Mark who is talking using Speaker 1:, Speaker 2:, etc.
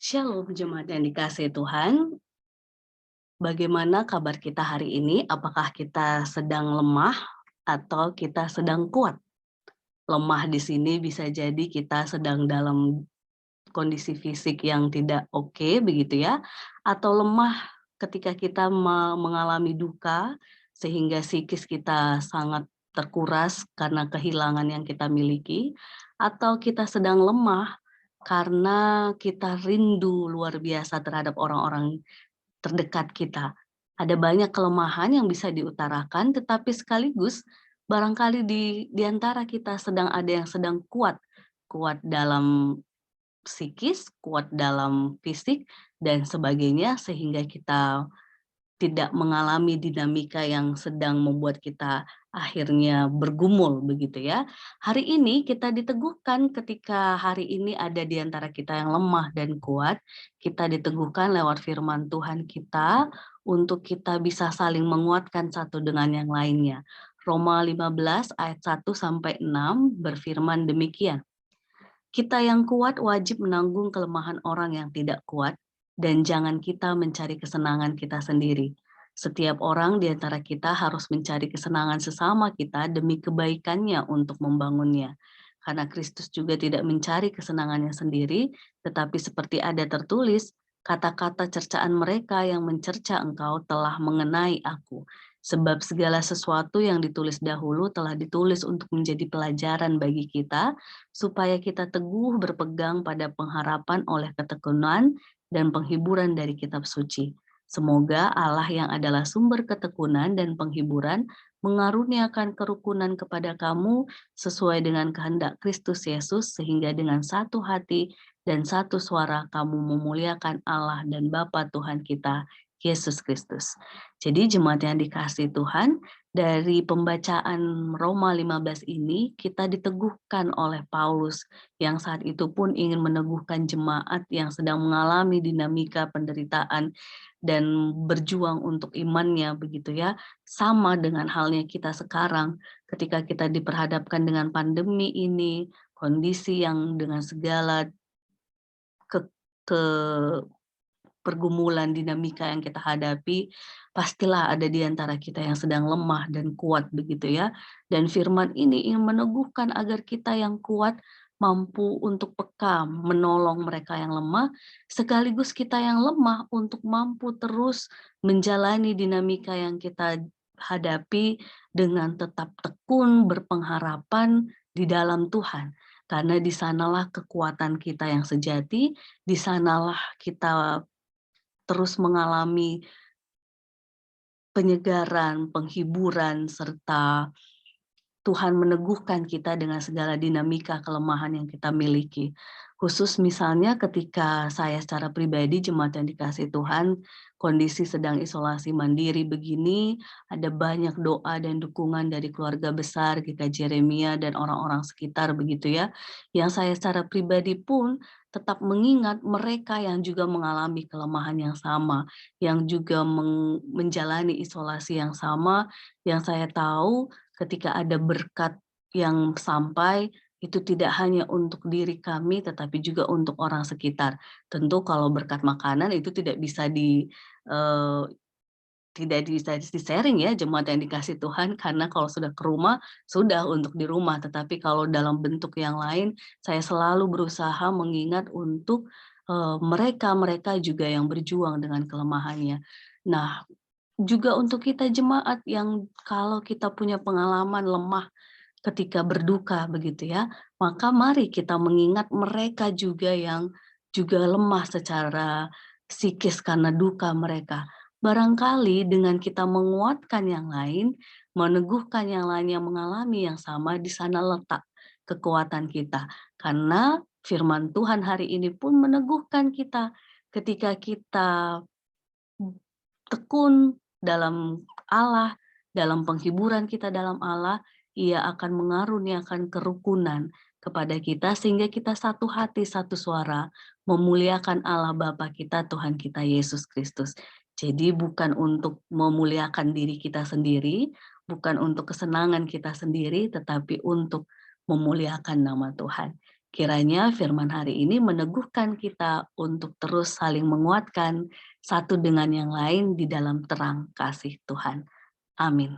Speaker 1: Shalom jemaat yang dikasihi Tuhan, bagaimana kabar kita hari ini? Apakah kita sedang lemah atau kita sedang kuat? Lemah di sini bisa jadi kita sedang dalam kondisi fisik yang tidak oke begitu ya, atau lemah ketika kita mengalami duka sehingga psikis kita sangat terkuras karena kehilangan yang kita miliki, atau kita sedang lemah karena kita rindu luar biasa terhadap orang-orang terdekat kita. Ada banyak kelemahan yang bisa diutarakan, tetapi sekaligus barangkali di antara kita sedang ada yang sedang kuat, kuat dalam psikis, kuat dalam fisik, dan sebagainya, sehingga kita tidak mengalami dinamika yang sedang membuat kita akhirnya bergumul begitu ya. Hari ini kita diteguhkan ketika hari ini ada di antara kita yang lemah dan kuat, kita diteguhkan lewat firman Tuhan kita untuk kita bisa saling menguatkan satu dengan yang lainnya. Roma 15 ayat 1 sampai 6 berfirman demikian. Kita yang kuat wajib menanggung kelemahan orang yang tidak kuat, dan jangan kita mencari kesenangan kita sendiri. Setiap orang di antara kita harus mencari kesenangan sesama kita demi kebaikannya untuk membangunnya. Karena Kristus juga tidak mencari kesenangannya sendiri, tetapi seperti ada tertulis, kata-kata cercaan mereka yang mencerca engkau telah mengenai aku. Sebab segala sesuatu yang ditulis dahulu telah ditulis untuk menjadi pelajaran bagi kita, supaya kita teguh berpegang pada pengharapan oleh ketekunan dan penghiburan dari kitab suci. Semoga Allah yang adalah sumber ketekunan dan penghiburan mengaruniakan kerukunan kepada kamu sesuai dengan kehendak Kristus Yesus, sehingga dengan satu hati dan satu suara kamu memuliakan Allah dan Bapa Tuhan kita, Yesus Kristus. Jadi jemaat yang dikasihi Tuhan, dari pembacaan Roma 15 ini kita diteguhkan oleh Paulus yang saat itu pun ingin meneguhkan jemaat yang sedang mengalami dinamika penderitaan dan berjuang untuk imannya begitu ya. Sama dengan halnya kita sekarang ketika kita diperhadapkan dengan pandemi ini, kondisi yang dengan segala ke, ke pergumulan dinamika yang kita hadapi, pastilah ada di antara kita yang sedang lemah dan kuat begitu ya. Dan firman ini ingin meneguhkan agar kita yang kuat mampu untuk peka menolong mereka yang lemah, sekaligus kita yang lemah untuk mampu terus menjalani dinamika yang kita hadapi dengan tetap tekun berpengharapan di dalam Tuhan. Karena di sanalah kekuatan kita yang sejati, di sanalah kita terus mengalami penyegaran, penghiburan, serta Tuhan meneguhkan kita dengan segala dinamika kelemahan yang kita miliki. Khusus misalnya ketika saya secara pribadi, jemaat yang dikasihi Tuhan, kondisi sedang isolasi mandiri begini, ada banyak doa dan dukungan dari keluarga besar, kita Jeremia dan orang-orang sekitar begitu ya, yang saya secara pribadi pun tetap mengingat mereka yang juga mengalami kelemahan yang sama, yang juga menjalani isolasi yang sama, yang saya tahu ketika ada berkat yang sampai, itu tidak hanya untuk diri kami, tetapi juga untuk orang sekitar. Tentu kalau berkat makanan itu eee, tidak bisa di-sharing ya jemaat yang dikasih Tuhan, karena kalau sudah ke rumah, sudah untuk di rumah. Tetapi kalau dalam bentuk yang lain, saya selalu berusaha mengingat untuk, mereka-mereka juga yang berjuang dengan kelemahannya. Nah, juga untuk kita jemaat yang kalau kita punya pengalaman lemah ketika berduka begitu ya, maka mari kita mengingat mereka juga yang juga lemah secara psikis karena duka mereka. Barangkali dengan kita menguatkan yang lain, meneguhkan yang lain yang mengalami yang sama, di sana letak kekuatan kita. Karena firman Tuhan hari ini pun meneguhkan kita ketika kita tekun dalam Allah, dalam penghiburan kita dalam Allah, Ia akan mengaruniakan kerukunan kepada kita sehingga kita satu hati, satu suara memuliakan Allah Bapa kita, Tuhan kita Yesus Kristus. Jadi bukan untuk memuliakan diri kita sendiri, bukan untuk kesenangan kita sendiri, tetapi untuk memuliakan nama Tuhan. Kiranya firman hari ini meneguhkan kita untuk terus saling menguatkan satu dengan yang lain di dalam terang kasih Tuhan. Amin.